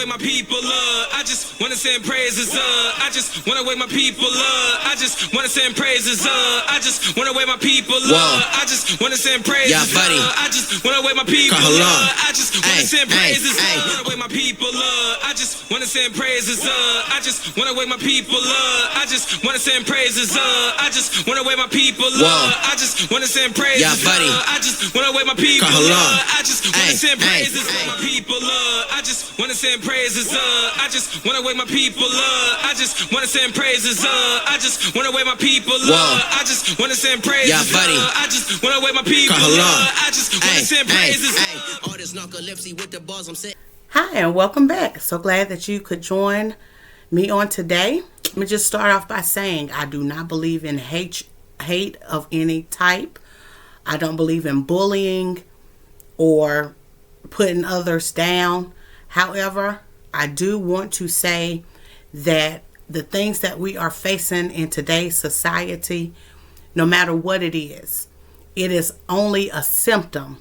wake my people up. I just wanna send praises up. I just wanna wake my people up. I just wanna send praises up. I just wanna wake my people up. I just wanna send praises up. I just wanna wake my people up. I just wanna send praises up. I wanna wake my people up. I just wanna send praises up. I just wanna wake my people up. I just wanna send praises up. I just wanna wake my people up. I just wanna send praises up. I just wanna wake my people up. I just wanna send praises up. My people up. I just wanna send praises up. I just wanna wake my people up. I just wanna send praises up. I just wanna wake my people up. I just wanna send praises up. I just wanna wake my people up. I just wanna send praises up. All this narcolepsy with the bars I'm saying. Hi and welcome back. So glad that you could join me on today. Let me just start off by saying I do not believe in hate of any type. I don't believe in bullying or putting others down. However, I do want to say that the things that we are facing in today's society, no matter what it is only a symptom.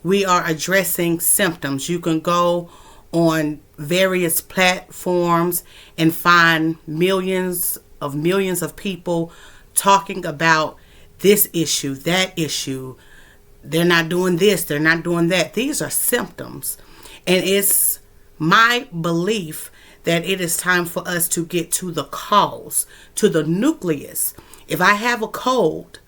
We are addressing symptoms. You can go on various platforms and find millions of people talking about this issue, that issue. They're not doing this, they're not doing that. These are symptoms. And it's my belief that it is time for us to get to the cause, to the nucleus. If I have a cold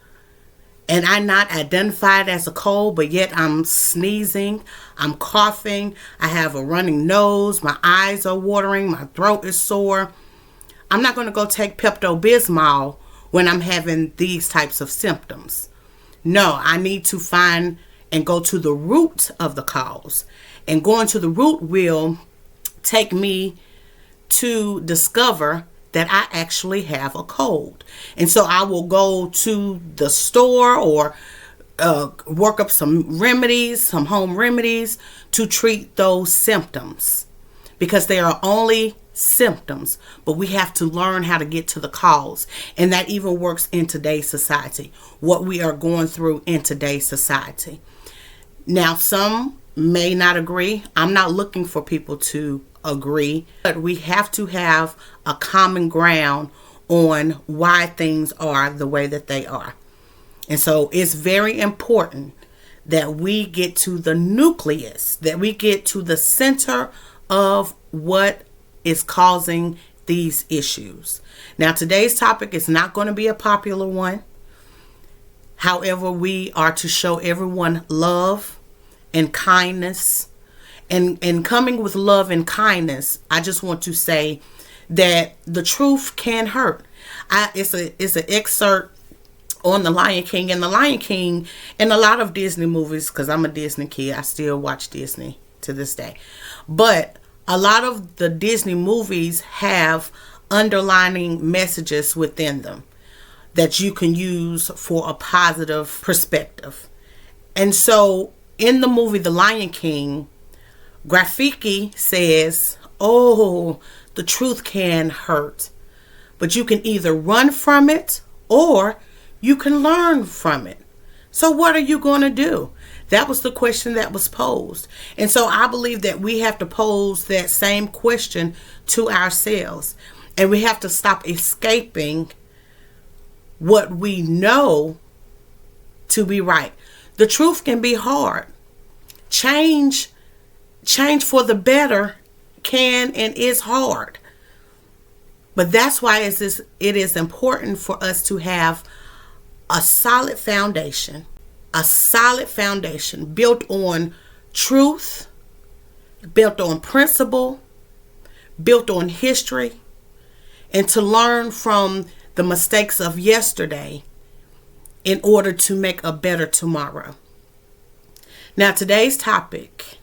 and I'm not identified as a cold, but yet I'm sneezing, I'm coughing, I have a running nose, my eyes are watering, my throat is sore, I'm not going to go take Pepto-Bismol when I'm having these types of symptoms. No, I need to find and go to the root of the cause. And going to the root will take me to discover that I actually have a cold. And so I will go to the store or work up some remedies, some home remedies to treat those symptoms, because they are only symptoms, but we have to learn how to get to the cause. And that even works in today's society, what we are going through in today's society. Now, some may not agree. I'm not looking for people to agree, but we have to have a common ground on why things are the way that they are. And so it's very important that we get to the nucleus, that we get to the center of what is causing these issues. Now, today's topic is not going to be a popular one. However, we are to show everyone love and kindness. And coming with love and kindness, I just want to say that the truth can hurt. It's an excerpt on The Lion King. And The Lion King, and a lot of Disney movies, because I'm a Disney kid, I still watch Disney to this day. But a lot of the Disney movies have underlining messages within them that you can use for a positive perspective. And so in the movie The Lion King, Rafiki says, oh, the truth can hurt, but you can either run from it or you can learn from it. So what are you going to do? That was the question that was posed. And so I believe that we have to pose that same question to ourselves. And we have to stop escaping what we know to be right. The truth can be hard. Change for the better can and is hard. But that's why it is important for us to have a solid foundation built on truth, built on principle, built on history, and to learn from the mistakes of yesterday in order to make a better tomorrow. Now, today's topic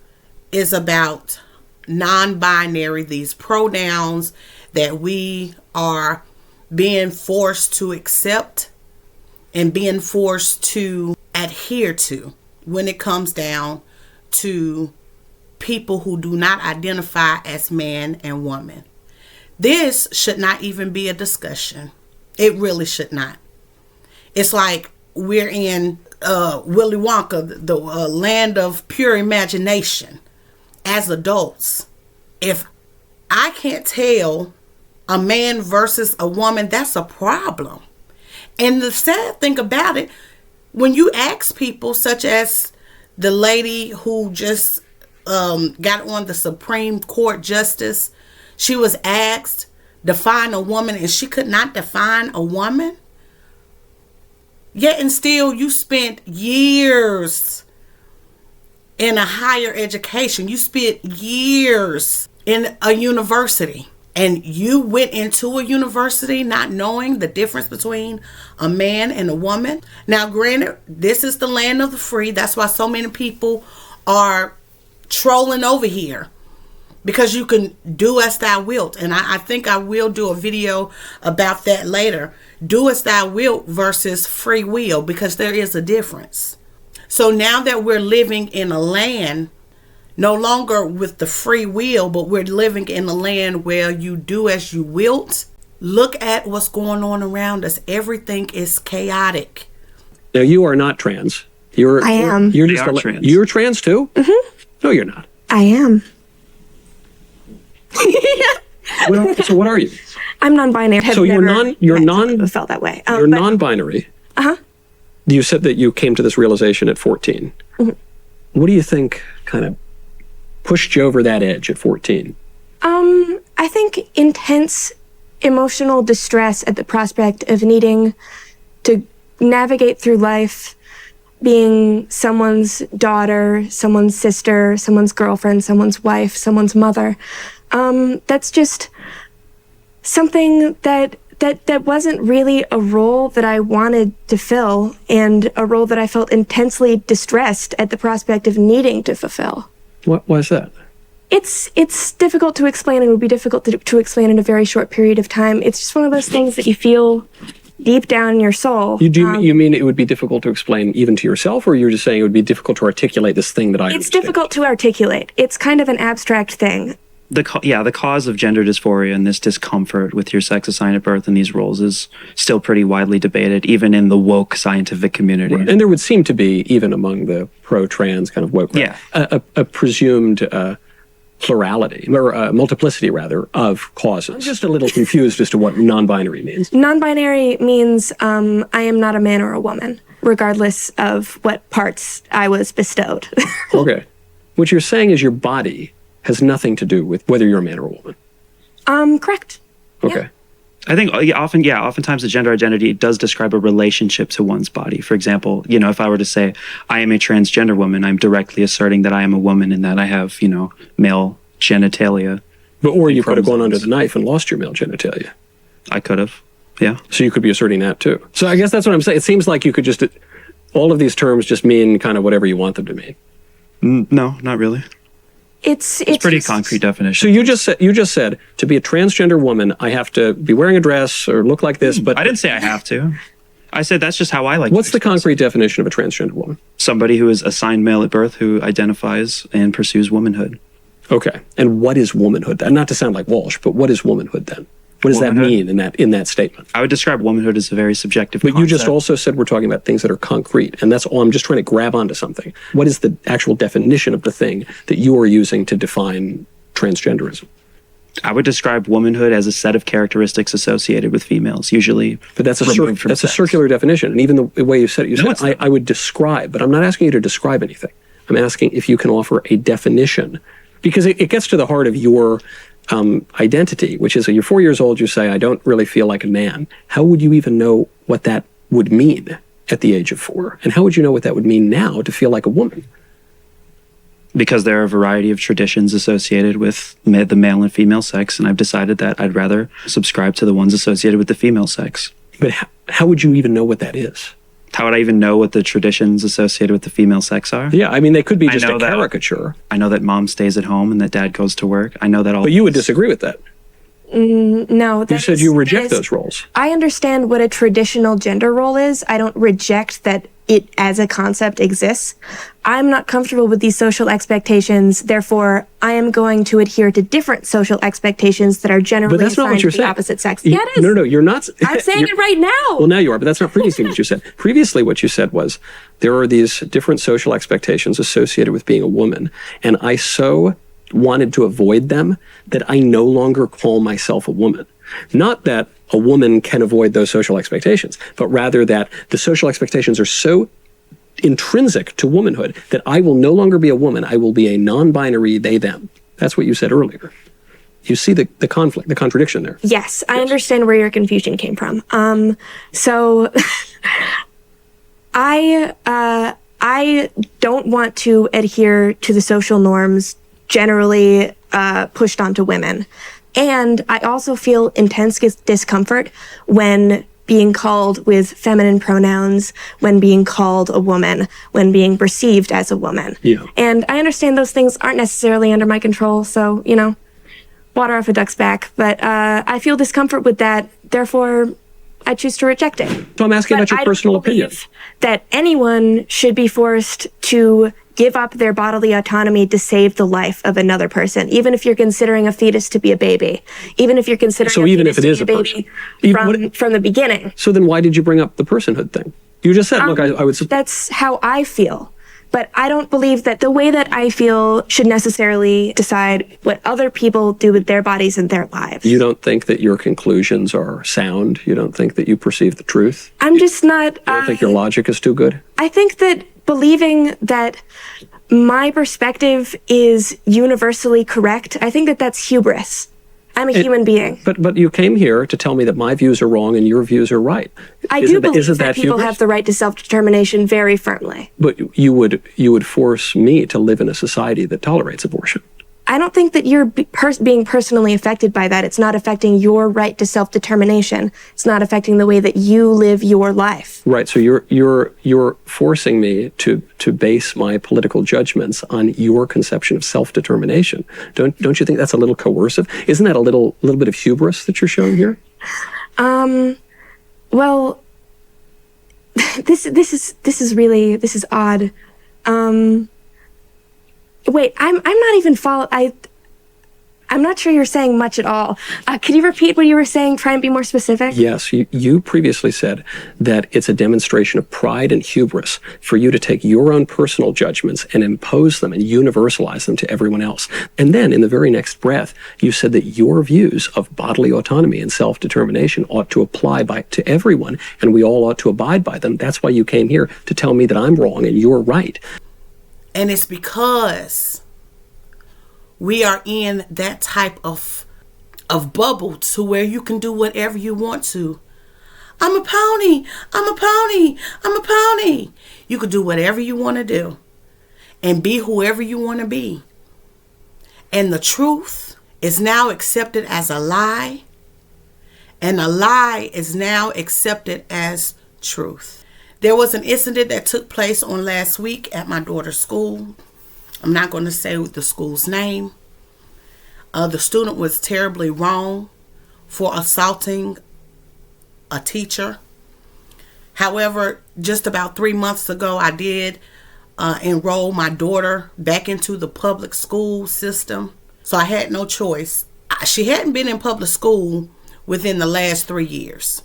is about non-binary, these pronouns that we are being forced to accept and being forced to adhere to when it comes down to people who do not identify as man and woman. This should not even be a discussion. It really should not. It's like we're in Willy Wonka, the land of pure imagination as adults. if I can't tell a man versus a woman, that's a problem. And the sad thing about it, when you ask people, such as the lady who just got on the Supreme Court justice, she was asked, define a woman, and she could not define a woman. Yet and still, you spent years in a higher education. You spent years in a university. And you went into a university not knowing the difference between a man and a woman. Now, granted, this is the land of the free. That's why so many people are trolling over here. Because you can do as thou wilt. And I think I will do a video about that later. Do as thou wilt versus free will. Because there is a difference. So now that we're living in a land no longer with the free will, but we're living in a land where you do as you wilt. Look at what's going on around us. Everything is chaotic. Now, you are not trans. I am. You're trans. You're trans too? Mm-hmm. No, you're not. I am. So what are you? I'm non-binary. So you're felt that way. You're non-binary. Uh-huh. You said that you came to this realization at 14. Mm-hmm. What do you think kind of pushed you over that edge at 14? I think intense emotional distress at the prospect of needing to navigate through life being someone's daughter, someone's sister, someone's girlfriend, someone's wife, someone's mother. That's just something that wasn't really a role that I wanted to fill, and a role that I felt intensely distressed at the prospect of needing to fulfill. Why is that? It's difficult to explain, and it would be difficult to explain in a very short period of time. It's just one of those things that you feel deep down in your soul. You mean it would be difficult to explain even to yourself, or you're just saying it would be difficult to articulate this thing that I understand? It's difficult to articulate. It's kind of an abstract thing. The cause of gender dysphoria and this discomfort with your sex assigned at birth and these roles is still pretty widely debated, even in the woke scientific community. Right. And there would seem to be, even among the pro-trans kind of woke, a presumed plurality, or multiplicity rather, of causes. I'm just a little confused as to what non-binary means. Non-binary means I am not a man or a woman, regardless of what parts I was bestowed. Okay. What you're saying is your body has nothing to do with whether you're a man or a woman. Correct. Okay. Yeah. I think oftentimes the gender identity does describe a relationship to one's body. For example, if I were to say I am a transgender woman, I'm directly asserting that I am a woman and that I have, male genitalia. Or you could have gone under the knife and lost your male genitalia. I could have, yeah. So you could be asserting that too. So I guess that's what I'm saying. It seems like you could just, all of these terms just mean kind of whatever you want them to mean. No, not really. It's pretty concrete definition. So you just said to be a transgender woman, I have to be wearing a dress or look like this. But I didn't say I have to. I said that's just how I like. What's the concrete definition of a transgender woman? Somebody who is assigned male at birth who identifies and pursues womanhood. Okay, and what is womanhood then? Not to sound like Walsh, but what is womanhood then? What does that mean in that statement? I would describe womanhood as a very subjective concept. But you just also said we're talking about things that are concrete, and that's all. I'm just trying to grab onto something. What is the actual definition of the thing that you are using to define transgenderism? I would describe womanhood as a set of characteristics associated with females, usually. But that's a circular definition, and even the way you said it, I would describe, but I'm not asking you to describe anything. I'm asking if you can offer a definition, because it gets to the heart of your identity, which is that you're 4 years old, you say, I don't really feel like a man. How would you even know what that would mean at the age of 4? And how would you know what that would mean now to feel like a woman? Because there are a variety of traditions associated with the male and female sex, and I've decided that I'd rather subscribe to the ones associated with the female sex. But how would you even know what that is? How would I even know what the traditions associated with the female sex are? Yeah, I mean, they could be just a caricature. I know that mom stays at home and that dad goes to work. I know that all. But you would disagree with that. No. You said you reject those roles. I understand what a traditional gender role is. I don't reject that it as a concept exists. I'm not comfortable with these social expectations. Therefore, I am going to adhere to different social expectations that are generally assigned to the opposite sex. Yeah, it is. No, you're not. I'm saying it right now. Well, now you are, but that's not previously what you said. Previously, what you said was there are these different social expectations associated with being a woman, and I so wanted to avoid them, that I no longer call myself a woman. Not that a woman can avoid those social expectations, but rather that the social expectations are so intrinsic to womanhood that I will no longer be a woman. I will be a non-binary they, them. That's what you said earlier. You see the conflict, the contradiction there. Yes, I understand where your confusion came from. So I don't want to adhere to the social norms generally pushed onto women. And I also feel intense discomfort when being called with feminine pronouns, when being called a woman, when being perceived as a woman. Yeah. And I understand those things aren't necessarily under my control, so, water off a duck's back. But I feel discomfort with that, therefore I choose to reject it. So I'm asking about your personal opinion. That anyone should be forced to give up their bodily autonomy to save the life of another person, even if you're considering a fetus to be a baby, even if you're considering even if it is a person from the beginning. So then why did you bring up the personhood thing? You just said, look, I would... That's how I feel. But I don't believe that the way that I feel should necessarily decide what other people do with their bodies and their lives. You don't think that your conclusions are sound? You don't think that you perceive the truth? I'm just not... You don't think your logic is too good? I think that believing that my perspective is universally correct, I think that that's hubris. I'm a human being. But you came here to tell me that my views are wrong and your views are right. I do believe that people have the right to self-determination very firmly. But you would force me to live in a society that tolerates abortion. I don't think that you're being personally affected by that. It's not affecting your right to self-determination. It's not affecting the way that you live your life. Right. So you're forcing me to base my political judgments on your conception of self-determination. Don't you think that's a little coercive? Isn't that a little bit of hubris that you're showing here? Well, this is odd. Wait, I'm not even I'm not sure you're saying much at all. Could you repeat what you were saying? Try and be more specific. Yes, you previously said that it's a demonstration of pride and hubris for you to take your own personal judgments and impose them and universalize them to everyone else. And then in the very next breath, you said that your views of bodily autonomy and self-determination ought to apply to everyone, and we all ought to abide by them. That's why you came here to tell me that I'm wrong and you're right. And it's because we are in that type of bubble to where you can do whatever you want to. I'm a pony. I'm a pony. I'm a pony. You could do whatever you want to do and be whoever you want to be. And the truth is now accepted as a lie. And a lie is now accepted as truth. There was an incident that took place on last week at my daughter's school. I'm not going to say the school's name. The student was terribly wrong for assaulting a teacher. However, just about 3 months ago, I did enroll my daughter back into the public school system. So I had no choice. She hadn't been in public school within the last 3 years.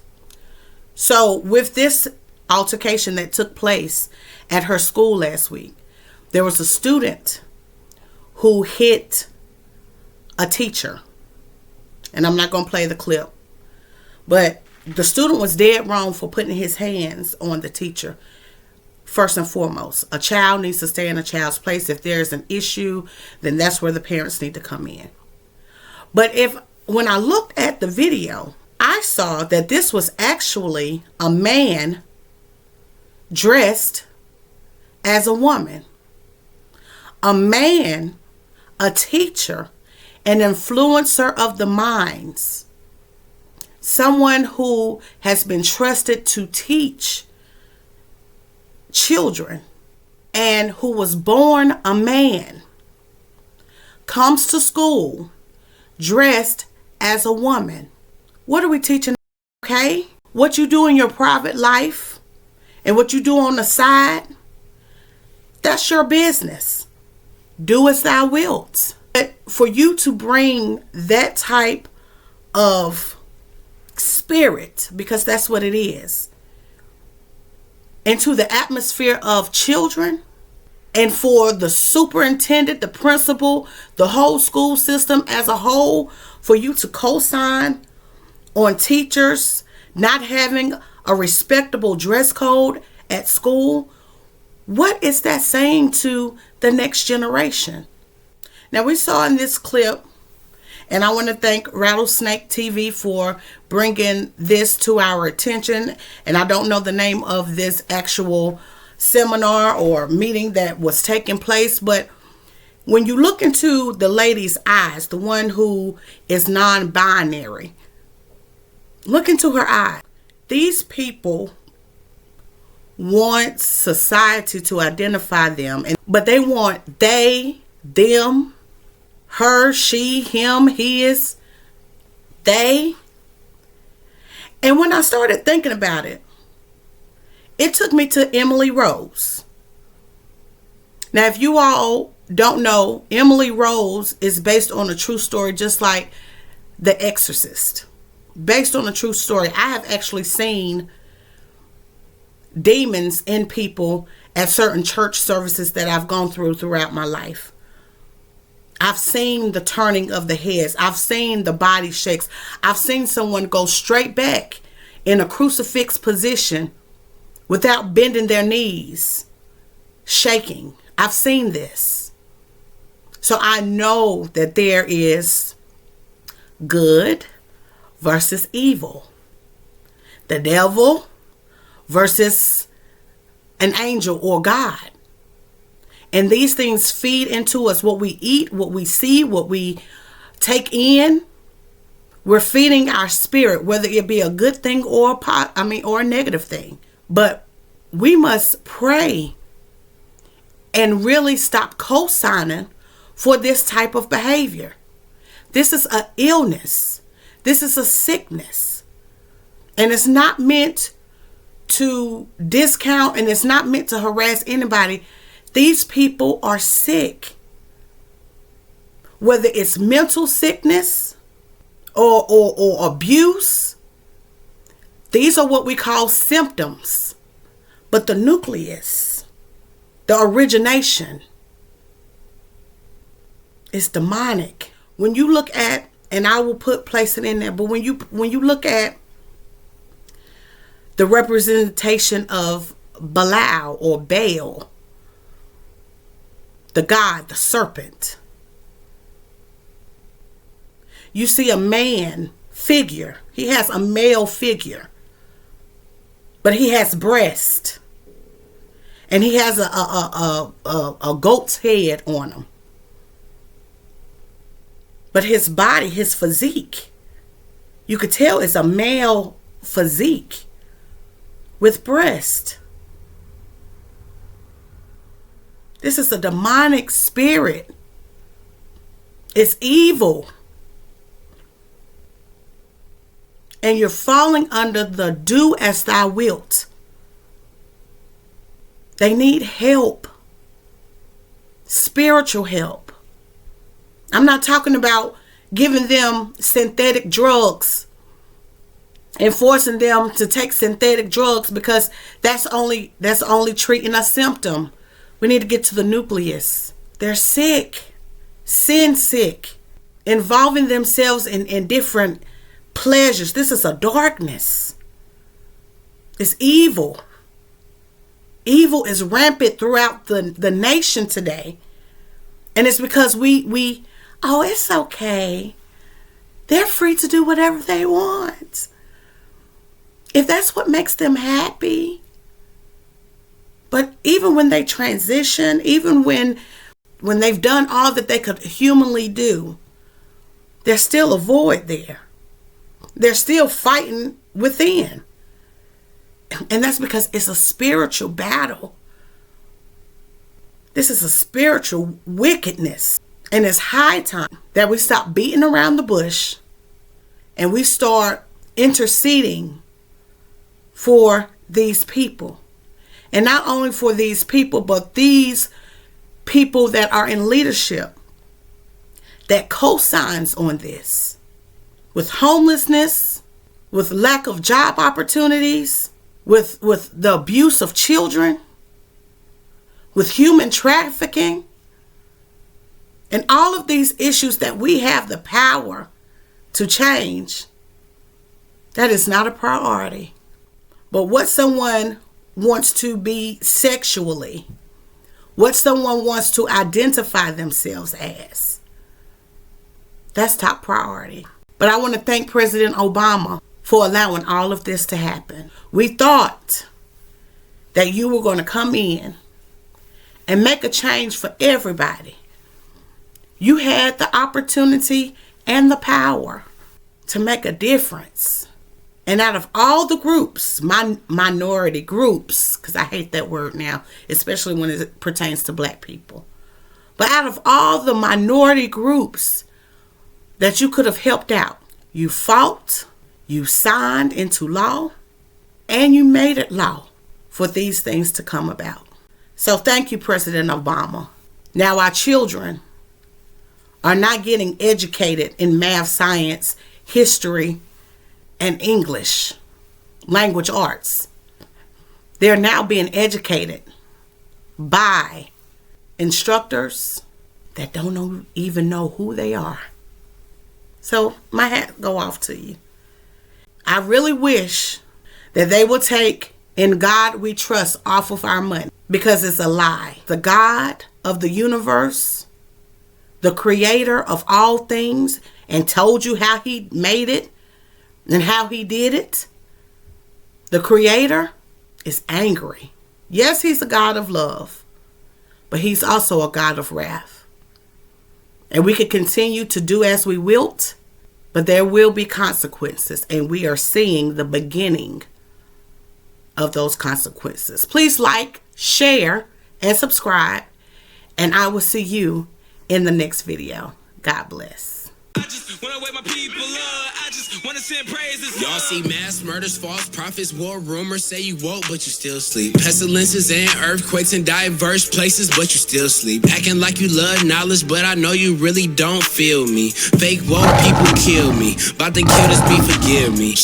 So with this altercation that took place at her school last week, there was a student who hit a teacher. And I'm not going to play the clip. But the student was dead wrong for putting his hands on the teacher. First and foremost, a child needs to stay in a child's place. If there's an issue, then that's where the parents need to come in. But when I looked at the video, I saw that this was actually a man dressed as a woman. A man, a teacher, an influencer of the minds. Someone who has been trusted to teach children and who was born a man, comes to school dressed as a woman. What are we teaching? Okay? What you do in your private life and what you do on the side, that's your business. Do as thou wilt. But for you to bring that type of spirit, because that's what it is, into the atmosphere of children and for the superintendent, the principal, the whole school system as a whole, for you to co-sign on teachers not having a respectable dress code at school, what is that saying to the next generation? Now, we saw in this clip, and I want to thank Rattlesnake TV for bringing this to our attention. And I don't know the name of this actual seminar or meeting that was taking place, but when you look into the lady's eyes, the one who is non-binary, look into her eyes. These people want society to identify them, but they want they, them, her, she, him, his, they. And when I started thinking about it, it took me to Emily Rose. Now, if you all don't know, Emily Rose is based on a true story, just like The Exorcist. Based on a true story. I have actually seen demons in people at certain church services that I've gone throughout my life. I've seen the turning of the heads. I've seen the body shakes. I've seen someone go straight back in a crucifix position without bending their knees, shaking. I've seen this. So I know that there is good versus evil. The devil versus an angel or God. And these things feed into us. What we eat, what we see, what we take in, we're feeding our spirit, whether it be a good thing or a negative thing. But we must pray and really stop co-signing for this type of behavior. This is an illness. This is a sickness. And it's not meant to discount, and it's not meant to harass anybody. These people are sick. Whether it's mental sickness or abuse, these are what we call symptoms. But the nucleus, the origination, is demonic. When you look at, and I will place it in there, but when you look at the representation of Belial or Baal, the god, the serpent, you see a man figure. He has a male figure, but he has breast, and he has a goat's head on him. But his body, his physique, you could tell it's a male physique with breast. This is a demonic spirit. It's evil. And you're falling under the do as thou wilt. They need help. Spiritual help. I'm not talking about giving them synthetic drugs and forcing them to take synthetic drugs, because that's only treating a symptom. We need to get to the nucleus. They're sick, sin sick, involving themselves in different pleasures. This is a darkness. It's evil. Evil is rampant throughout the nation today. And it's because we oh, it's okay. They're free to do whatever they want. If that's what makes them happy. But even when they transition, even when they've done all that they could humanly do, there's still a void there. They're still fighting within. And that's because it's a spiritual battle. This is a spiritual wickedness. And it's high time that we stop beating around the bush and we start interceding for these people. And not only for these people, but these people that are in leadership that co-signs on this. With homelessness, with lack of job opportunities, with the abuse of children, with human trafficking, and all of these issues that we have the power to change, that is not a priority. But what someone wants to be sexually, what someone wants to identify themselves as, that's top priority. But I want to thank President Obama for allowing all of this to happen. We thought that you were going to come in and make a change for everybody. You had the opportunity and the power to make a difference. And out of all the groups, minority groups, because I hate that word now, especially when it pertains to black people. But out of all the minority groups that you could have helped out, you fought, you signed into law, and you made it law for these things to come about. So thank you, President Obama. Now our children are not getting educated in math, science, history, and English, language arts. They're now being educated by instructors that don't even know who they are. So my hat go off to you. I really wish that they will take "In God We Trust" off of our money, because it's a lie. The God of the universe, the creator of all things, and told you how he made it and how he did it, the creator is angry. Yes, he's a God of love, but he's also a God of wrath. And we can continue to do as we wilt, but there will be consequences, and we are seeing the beginning of those consequences. Please like, share, and subscribe, and I will see you in the next video. God bless. I just wanna wake my people up. I just wanna send praises. Y'all see mass murders, false prophets, war rumors, say you woke, but you still sleep. Pestilences and earthquakes in diverse places, but you still sleep. Acting like you love knowledge, but I know you really don't feel me. Fake woke people kill me. About to kill this beef, forgive me.